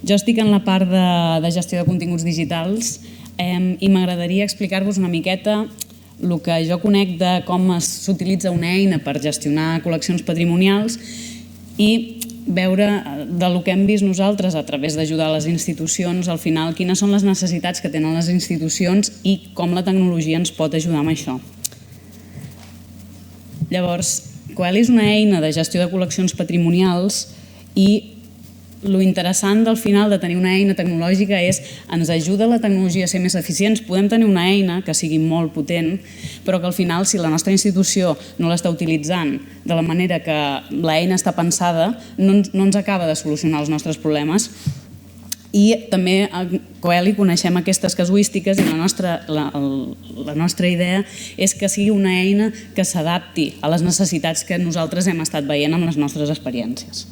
Jo estic en la part de gestió de continguts digitals i m'agradaria explicar-vos una miqueta el que jo conec de com s'utilitza una eina per gestionar col·leccions patrimonials i veure del que hem vist nosaltres a través d'ajudar les institucions, al final, quines són les necessitats que tenen les institucions i com la tecnologia ens pot ajudar amb això. Llavors, Coeli és una eina de gestió de col·leccions patrimonials i lo interessant del final de tenir una eina tecnològica és ens ajuda la tecnologia a ser més eficients. Podem tenir una eina que sigui molt potent, però que al final, si la nostra institució no l'està utilitzant de la manera que l'eina està pensada, no ens acaba de solucionar els nostres problemes. I també a Coeli coneixem aquestes casuístiques i la nostra idea és que sigui una eina que s'adapti a les necessitats que nosaltres hem estat veient amb les nostres experiències.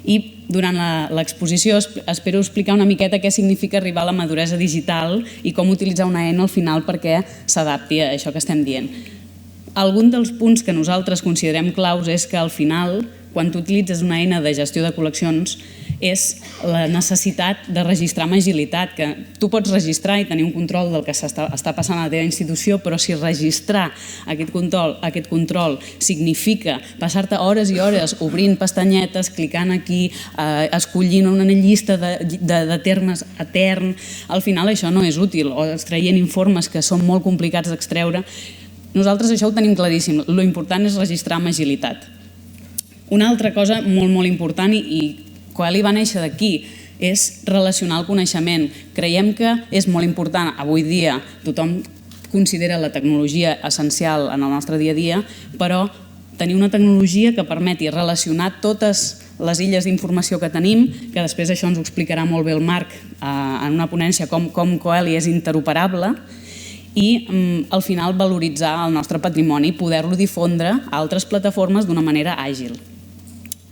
I durant l'exposició espero explicar una miqueta què significa arribar a la maduresa digital i com utilitzar una eina al final perquè s'adapti a això que estem dient. Algun dels punts que nosaltres considerem claus és que al final, quan tu utilitzes una eina de gestió de col·leccions, és la necessitat de registrar amb agilitat, que tu pots registrar i tenir un control del que està passant a la teva institució, però si registrar aquest control significa passar-te hores i hores obrint pestanyetes, clicant aquí, escollint una llista de termes etern, al final això no és útil, o extraient informes que són molt complicats d'extreure. Nosaltres això ho tenim claríssim, l'important és registrar amb agilitat. Una altra cosa molt, molt important, i Coeli va néixer d'aquí, és relacionar el coneixement. Creiem que és molt important, avui dia tothom considera la tecnologia essencial en el nostre dia a dia, però tenir una tecnologia que permeti relacionar totes les illes d'informació que tenim, que després això ens ho explicarà molt bé el Marc en una ponència, com Coeli és interoperable, i al final valoritzar el nostre patrimoni i poder-lo difondre a altres plataformes d'una manera àgil.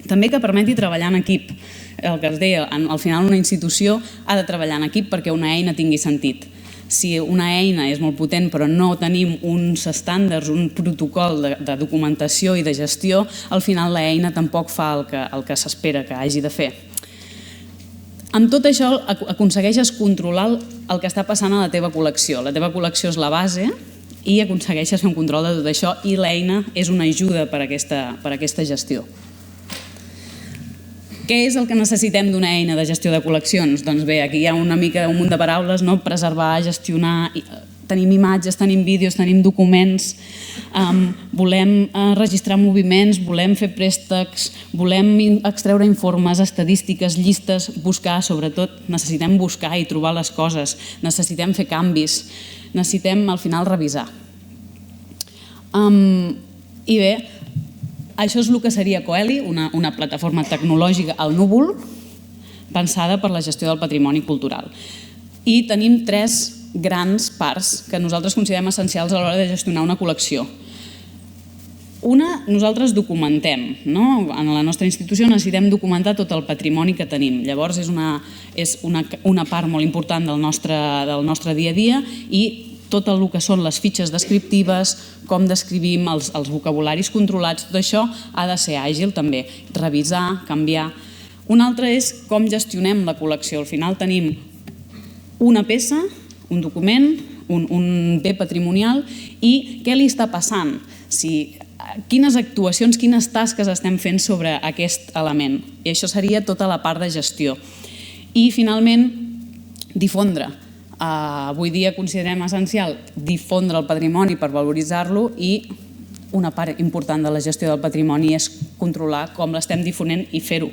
També que permeti treballar en equip. El que es deia, al final una institució ha de treballar en equip perquè una eina tingui sentit. Si una eina és molt potent però no tenim uns estàndards, un protocol de documentació i de gestió, al final l'eina tampoc fa el que s'espera que hagi de fer. Amb tot això aconsegueixes controlar el que està passant a la teva col·lecció. La teva col·lecció és la base i aconsegueixes fer un control de tot això i l'eina és una ajuda per a aquesta gestió. Què és el que necessitem d'una eina de gestió de col·leccions? Doncs bé, aquí hi ha un munt de paraules, preservar, gestionar, tenim imatges, tenim vídeos, tenim documents, volem registrar moviments, volem fer préstecs, volem extreure informes, estadístiques, llistes, buscar, sobretot necessitem buscar i trobar les coses, necessitem fer canvis, necessitem al final revisar. I bé, això és el que seria Coeli, una plataforma tecnològica al núvol pensada per la gestió del patrimoni cultural. I tenim 3 grans parts que nosaltres considerem essencials a l'hora de gestionar una col·lecció. Una, nosaltres documentem. En la nostra institució necessitem documentar tot el patrimoni que tenim. Llavors és una part molt important del nostre dia a dia i tot el que són les fitxes descriptives, com descrivim els vocabularis controlats, tot això ha de ser àgil també, revisar, canviar. Una altra és com gestionem la col·lecció. Al final tenim una peça, un document, un bé patrimonial i què li està passant? Quines actuacions, quines tasques estem fent sobre aquest element? I això seria tota la part de gestió. I finalment, difondre. Avui dia considerem essencial difondre el patrimoni per valoritzar-lo i una part important de la gestió del patrimoni és controlar com l'estem difonent i fer-ho.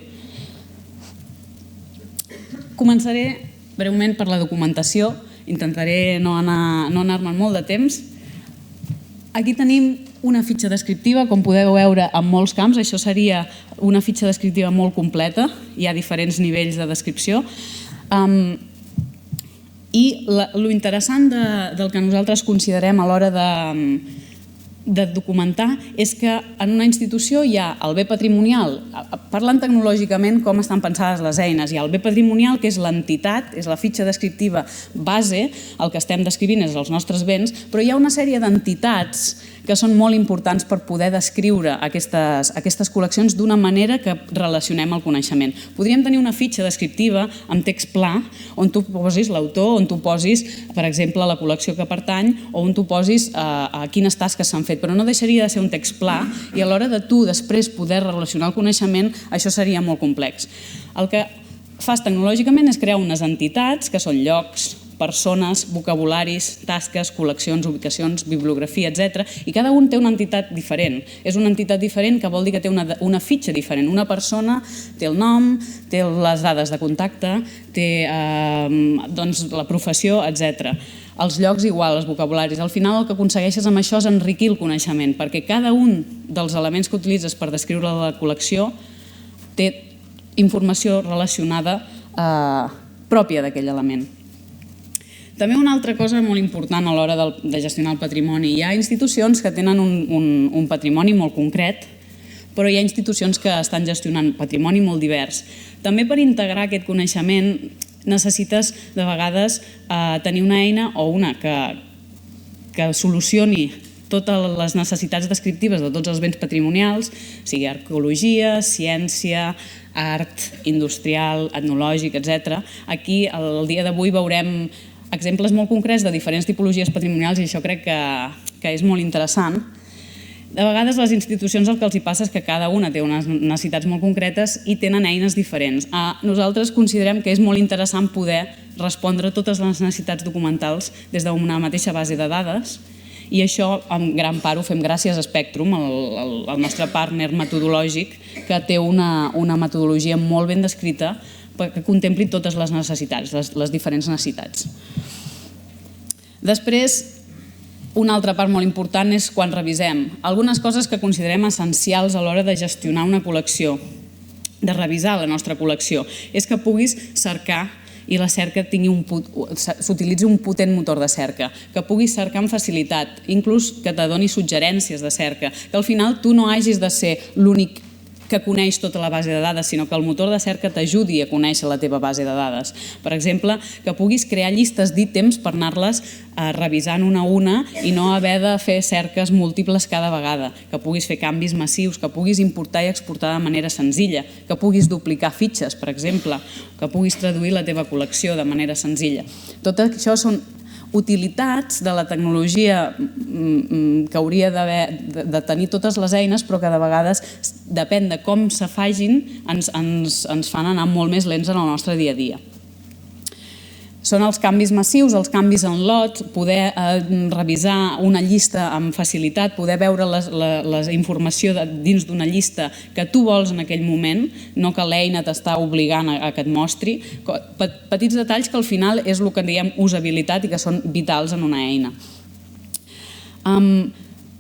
Començaré breument per la documentació, intentaré no anar-me'n molt de temps. Aquí tenim una fitxa descriptiva, com podeu veure, en molts camps. Això seria una fitxa descriptiva molt completa, hi ha diferents nivells de descripció. I lo interessant del que nosaltres considerem a l'hora de documentar és que en una institució hi ha el bé patrimonial, parlant tecnològicament com estan pensades les eines, hi ha el bé patrimonial que és l'entitat, és la fitxa descriptiva base, el que estem descrivint és els nostres béns, però hi ha una sèrie d'entitats que són molt importants per poder descriure aquestes col·leccions d'una manera que relacionem el coneixement. Podríem tenir una fitxa descriptiva amb text pla on tu posis l'autor, on tu posis, per exemple, la col·lecció que pertany o on tu posis quines tasques s'han fet, però no deixaria de ser un text pla i a l'hora de tu després poder relacionar el coneixement això seria molt complex. El que fas tecnològicament és crear unes entitats que són llocs, persones, vocabularis, tasques, col·leccions, ubicacions, bibliografia, etc. I cada un té una entitat diferent. És una entitat diferent que vol dir que té una fitxa diferent. Una persona té el nom, té les dades de contacte, té la professió, etc. Els llocs igual, els vocabularis. Al final el que aconsegueixes amb això és enriquir el coneixement, perquè cada un dels elements que utilitzes per descriure la col·lecció té informació relacionada pròpia d'aquell element. També una altra cosa molt important a l'hora de gestionar el patrimoni. Hi ha institucions que tenen un patrimoni molt concret, però hi ha institucions que estan gestionant patrimoni molt divers. També per integrar aquest coneixement necessites de vegades tenir una eina o una que solucioni totes les necessitats descriptives de tots els béns patrimonials, sigui arqueologia, ciència, art, industrial, etnològic, etc. Aquí, el dia d'avui, veurem exemples molt concrets de diferents tipologies patrimonials i això crec que és molt interessant. De vegades les institucions el que els hi passa és que cada una té unes necessitats molt concretes i tenen eines diferents. Nosaltres considerem que és molt interessant poder respondre a totes les necessitats documentals des d'una mateixa base de dades i això en gran part ho fem gràcies a Spectrum, el nostre partner metodològic, que té una metodologia molt ben descrita que contempli totes les necessitats, les diferents necessitats. Després, una altra part molt important és quan revisem algunes coses que considerem essencials a l'hora de gestionar una col·lecció, de revisar la nostra col·lecció, és que puguis cercar i la cerca s'utilitzi un potent motor de cerca, que puguis cercar amb facilitat, inclús que te doni suggerències de cerca, que al final tu no hagis de ser l'únic que coneix tota la base de dades, sinó que el motor de cerca t'ajudi a conèixer la teva base de dades. Per exemple, que puguis crear llistes d'ítems per anar-les revisant una a una i no haver de fer cerques múltiples cada vegada, que puguis fer canvis massius, que puguis importar i exportar de manera senzilla, que puguis duplicar fitxes, per exemple, que puguis traduir la teva col·lecció de manera senzilla. Tot això són utilitats de la tecnologia que hauria de tenir totes les eines, però que de vegades, depèn de com se facin, ens fan anar molt més lents en el nostre dia a dia. Són els canvis massius, els canvis en lot, poder revisar una llista amb facilitat, poder veure la informació dins d'una llista que tu vols en aquell moment, no que l'eina t'està obligant a que et mostri. Petits detalls que al final és el que en diem usabilitat i que són vitals en una eina.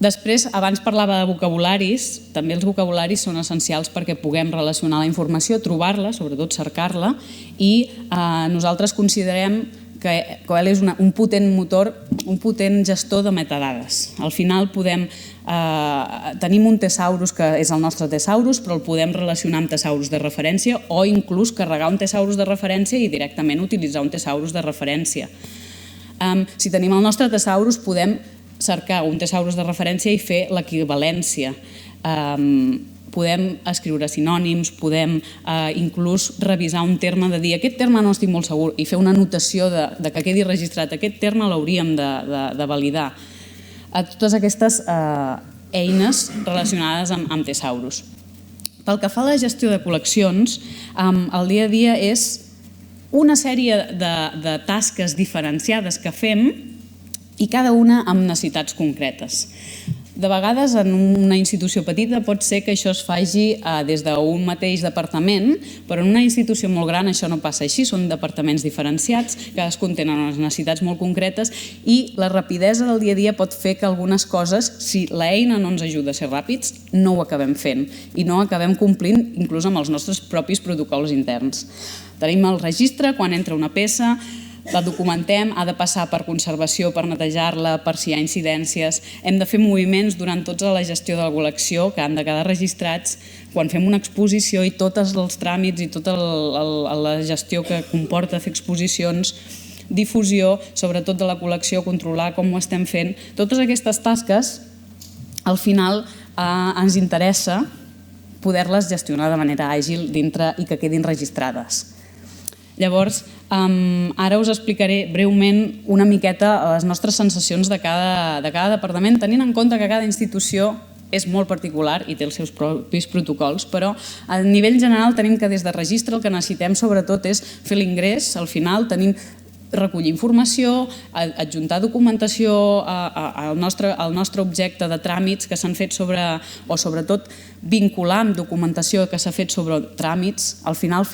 Després, abans parlava de vocabularis, també els vocabularis són essencials perquè puguem relacionar la informació, trobar-la, sobretot cercar-la, i nosaltres considerem que QL és un potent motor, un potent gestor de metadades. Al final tenim un tesaurus que és el nostre tesaurus, però el podem relacionar amb tesaurus de referència o inclús carregar un tesaurus de referència i directament utilitzar un tesaurus de referència. Si tenim el nostre tesaurus, podem cercar un tesaurus de referència i fer l'equivalència. Podem escriure sinònims, podem inclús revisar un terme de dir aquest terme no estic molt segur i fer una anotació de que quedi registrat. Aquest terme l'hauríem de validar. Totes aquestes eines relacionades amb tesaurus. Pel que fa a la gestió de col·leccions, el dia a dia és una sèrie de tasques diferenciades que fem i cada una amb necessitats concretes. De vegades, en una institució petita, pot ser que això es faci des d'un mateix departament, però en una institució molt gran això no passa així, són departaments diferenciats, cadascun tenen unes necessitats molt concretes i la rapidesa del dia a dia pot fer que algunes coses, si l'eina no ens ajuda a ser ràpids, no ho acabem fent i no acabem complint inclús amb els nostres propis protocols interns. Tenim el registre, quan entra una peça, la documentem, ha de passar per conservació, per netejar-la, per si hi ha incidències. Hem de fer moviments durant tota la gestió de la col·lecció que han de quedar registrats quan fem una exposició i tots els tràmits i tota la gestió que comporta fer exposicions, difusió, sobretot de la col·lecció, controlar com ho estem fent. Totes aquestes tasques al final ens interessa poder-les gestionar de manera àgil dintre i que quedin registrades. Llavors, ara us explicaré breument una miqueta les nostres sensacions de cada departament, tenint en compte que cada institució és molt particular i té els seus propis protocols, però a nivell general tenim que des de registre el que necessitem sobretot és fer l'ingrés, al final tenim recollir informació, adjuntar documentació al nostre objecte de tràmits que s'han fet sobre, o sobretot vincular amb documentació que s'ha fet sobre tràmits, al final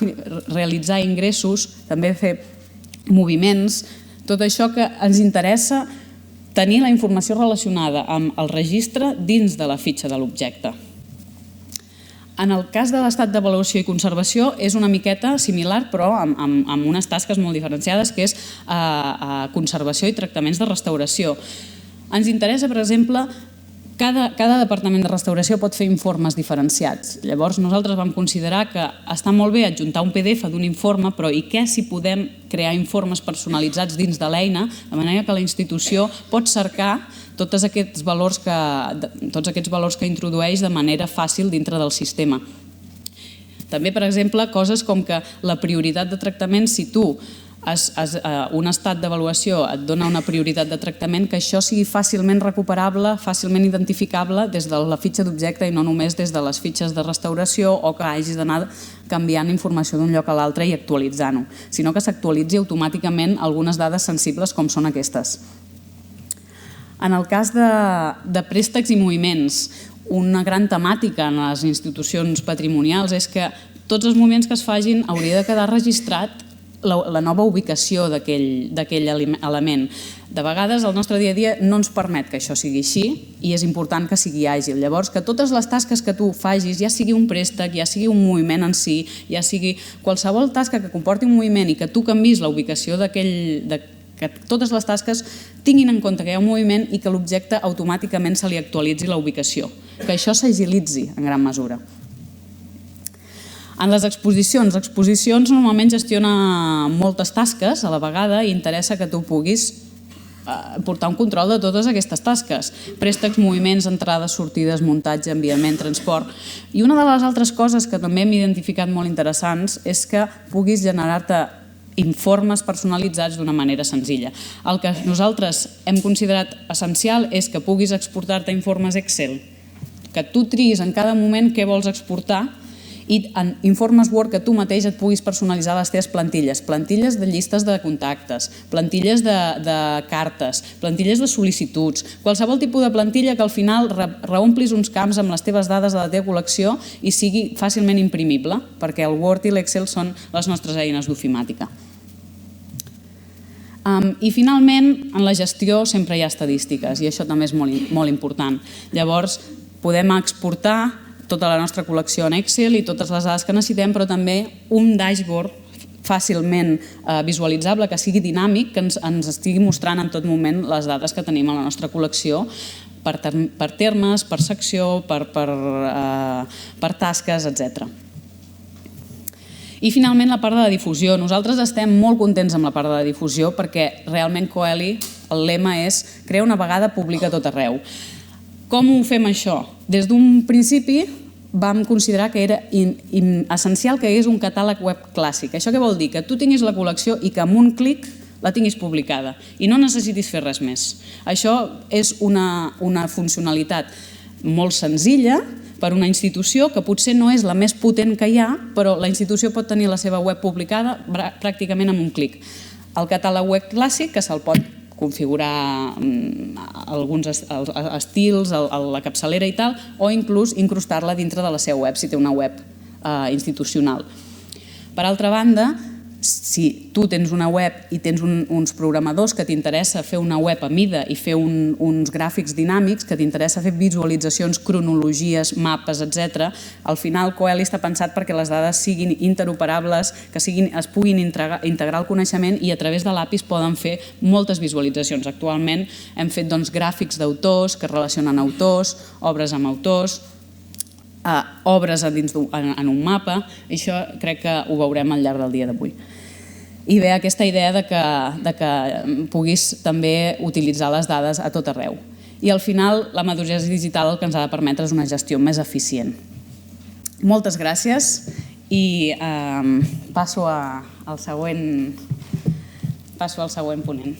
realitzar ingressos, també fer moviments, tot això que ens interessa tenir la informació relacionada amb el registre dins de la fitxa de l'objecte. En el cas de l'estat d'avaluació i conservació és una miqueta similar, però amb unes tasques molt diferenciades, que és conservació i tractaments de restauració. Ens interessa, per exemple, cada departament de restauració pot fer informes diferenciats. Llavors, nosaltres vam considerar que està molt bé adjuntar un PDF d'un informe, però i què si podem crear informes personalitzats dins de l'eina, de manera que la institució pot cercar tots aquests valors que introdueix de manera fàcil dintre del sistema. També, per exemple, coses com que la prioritat de tractament, si tu un estat d'avaluació et dona una prioritat de tractament, que això sigui fàcilment recuperable, fàcilment identificable des de la fitxa d'objecte i no només des de les fitxes de restauració o que hagis d'anar canviant informació d'un lloc a l'altre i actualitzant-ho, sinó que s'actualitzi automàticament algunes dades sensibles com són aquestes. En el cas de préstecs i moviments, una gran temàtica en les institucions patrimonials és que tots els moviments que es facin hauria de quedar registrat la nova ubicació d'aquell element. De vegades el nostre dia a dia no ens permet que això sigui així i és important que sigui àgil. Llavors, que totes les tasques que tu facis, ja sigui un préstec, ja sigui un moviment en si, ja sigui qualsevol tasca que comporti un moviment i que tu canvis la ubicació que totes les tasques tinguin en compte que hi ha un moviment i que l'objecte automàticament se li actualitzi la ubicació, que això s'agilitzi en gran mesura. En les exposicions normalment gestiona moltes tasques a la vegada i interessa que tu puguis portar un control de totes aquestes tasques. Préstecs, moviments, entrades, sortides, muntatge, enviament, transport. I una de les altres coses que també hem identificat molt interessants és que puguis generar-te informes personalitzats d'una manera senzilla. El que nosaltres hem considerat essencial és que puguis exportar-te informes Excel, que tu triïs en cada moment què vols exportar i en informes Word que tu mateix et puguis personalitzar les teves plantilles, plantilles de llistes de contactes, plantilles de cartes, plantilles de sol·licituds, qualsevol tipus de plantilla que al final reomplis uns camps amb les teves dades de la teva col·lecció i sigui fàcilment imprimible, perquè el Word i l'Excel són les nostres eines d'ofimàtica. I finalment, en la gestió sempre hi ha estadístiques i això també és molt important. Llavors, podem exportar tota la nostra col·lecció en Excel i totes les dades que necessitem, però també un dashboard fàcilment visualitzable, que sigui dinàmic, que ens estigui mostrant en tot moment les dades que tenim a la nostra col·lecció per termes, per secció, per tasques, etc. I finalment la part de la difusió. Nosaltres estem molt contents amb la part de la difusió perquè realment Coeli, el lema és crear una vegada pública a tot arreu. Com ho fem això? Des d'un principi vam considerar que era essencial que hi hagués un catàleg web clàssic. Això què vol dir? Que tu tinguis la col·lecció i que amb un clic la tinguis publicada i no necessitis fer res més. Això és una funcionalitat molt senzilla per una institució que potser no és la més potent que hi ha, però la institució pot tenir la seva web publicada pràcticament amb un clic. El catàleg web clàssic, que se'l pot configurar alguns estils, la capçalera i tal, o inclús incrustar-la dintre de la seva web, si té una web institucional. Per altra banda, si tu tens una web i tens uns programadors que t'interessa fer una web a mida i fer uns gràfics dinàmics, que t'interessa fer visualitzacions, cronologies, mapes, etc., al final Coeli està pensat perquè les dades siguin interoperables, que es puguin integrar al coneixement i a través de l'API es poden fer moltes visualitzacions. Actualment hem fet gràfics d'autors que relacionen autors, obres amb autors, obres en un mapa, i això crec que ho veurem al llarg del dia d'avui. I bé, aquesta idea de que puguis també utilitzar les dades a tot arreu. i al final la maduresa digital el que ens ha de permetre és una gestió més eficient. Moltes gràcies i passo al següent ponent.